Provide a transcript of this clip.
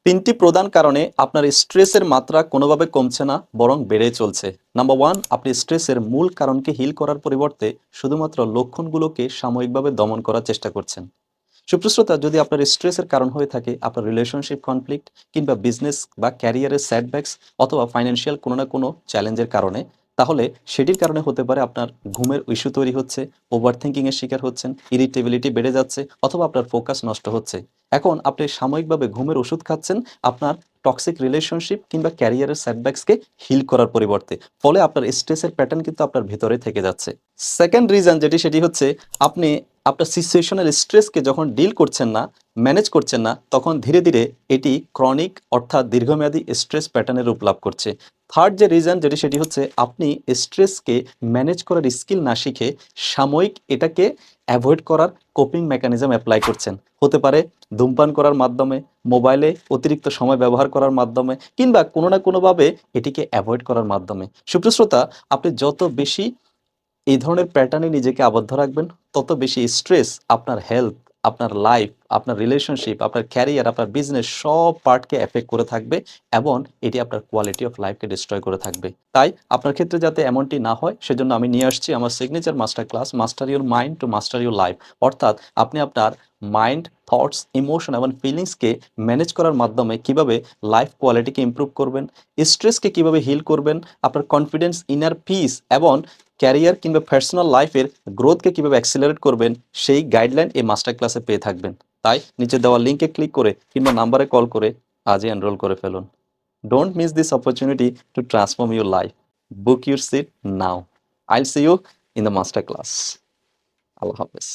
তিনটি প্রধান কারণে আপনার স্ট্রেসের মাত্রা কোনোভাবে কমছে না, বরং বেড়েই চলছে। নাম্বার ওয়ান, আপনি স্ট্রেসের মূল কারণকে হিল করার পরিবর্তে শুধুমাত্র লক্ষণগুলোকে সাময়িকভাবে দমন করার চেষ্টা করছেন। সুপ্রশ্রোতা, যদি আপনার স্ট্রেসের কারণ হয়ে থাকে আপনার রিলেশনশিপ কনফ্লিক্ট কিংবা বিজনেস বা ক্যারিয়ারের সেটব্যাকস অথবা ফাইন্যান্সিয়াল কোনো না কোনো চ্যালেঞ্জের কারণে, তাহলে সেটির কারণে হতে পারে আপনার ঘুমের ইস্যু তৈরি হচ্ছে, ওভার থিঙ্কিংয়ের শিকার হচ্ছেন, ইরিটেবিলিটি বেড়ে যাচ্ছে, অথবা আপনার ফোকাস নষ্ট হচ্ছে। এখন আপনি সাময়িকভাবে ঘুমের ওষুধ খাচ্ছেন আপনার টক্সিক রিলেশনশিপ কিংবা ক্যারিয়ারের সেটব্যাকসকে হিল করার পরিবর্তে, ফলে আপনার স্ট্রেসের প্যাটার্ন কিন্তু আপনার ভিতরে থেকে যাচ্ছে। সেকেন্ড রিজন সেটি হচ্ছে, আপনি আপনার সিচুয়েশনাল স্ট্রেসকে যখন ডিল করছেন না, ম্যানেজ করছেন না, তখন ধীরে ধীরে এটি ক্রনিক অর্থাৎ দীর্ঘমেয়াদী স্ট্রেস প্যাটার্নের রূপ লাভ করছে। থার্ড যে রিজন সেটি হচ্ছে, আপনি স্ট্রেসকে ম্যানেজ করার স্কিল না শিখে সাময়িক এটাকে অ্যাভয়েড করার কোপিং মেকানিজম অ্যাপ্লাই করছেন। হতে পারে ধূমপান করার মাধ্যমে, মোবাইলে অতিরিক্ত সময় ব্যবহার করার মাধ্যমে, কিংবা কোনো না কোনোভাবে এটিকে অ্যাভয়েড করার মাধ্যমে। সুপ্রশ্রোতা, আপনি যত বেশি এই ধরনের প্যাটার্নে নিজেকে আবদ্ধ রাখবেন, তত বেশি স্ট্রেস আপনার হেলথ, আপনার লাইফ, আপনার রিলেশনশিপ, আপনার ক্যারিয়ার, আপনার বিজনেস সব পার্টকে এফেক্ট করে থাকবে, এবং এটি আপনার কোয়ালিটি অফ লাইফকে ডিস্ট্রয় করে থাকবে। তাই আপনার ক্ষেত্রে যাতে এমনটি না হয়, সেজন্য আমি নিয়ে আসছি আমার signature master class, master your mind to master your life. অর্থাৎ আপনি আপনার মাইন্ড, থটস, ইমোশন এবং ফিলিংসকে ম্যানেজ করার মাধ্যমে কিভাবে লাইফ কোয়ালিটিকে ইমপ্রুভ করবেন, স্ট্রেসকে কিভাবে হিল করবেন, আপনার কনফিডেন্স, ইনার পিস এবং ক্যারিয়ার কিংবা পার্সোনাল লাইফের গ্রোথকে কীভাবে অ্যাক্সিলারেট করবেন, সেই গাইডলাইন এই মাস্টার ক্লাসে পেয়ে থাকবেন। তাই নিচে দেওয়া লিঙ্কে ক্লিক করে কিংবা নাম্বারে কল করে আজই এনরোল করে ফেলুন। Don't miss this opportunity to transform your life. Book your seat now. I'll see you in the master class. আল্লাহ হাফেজ।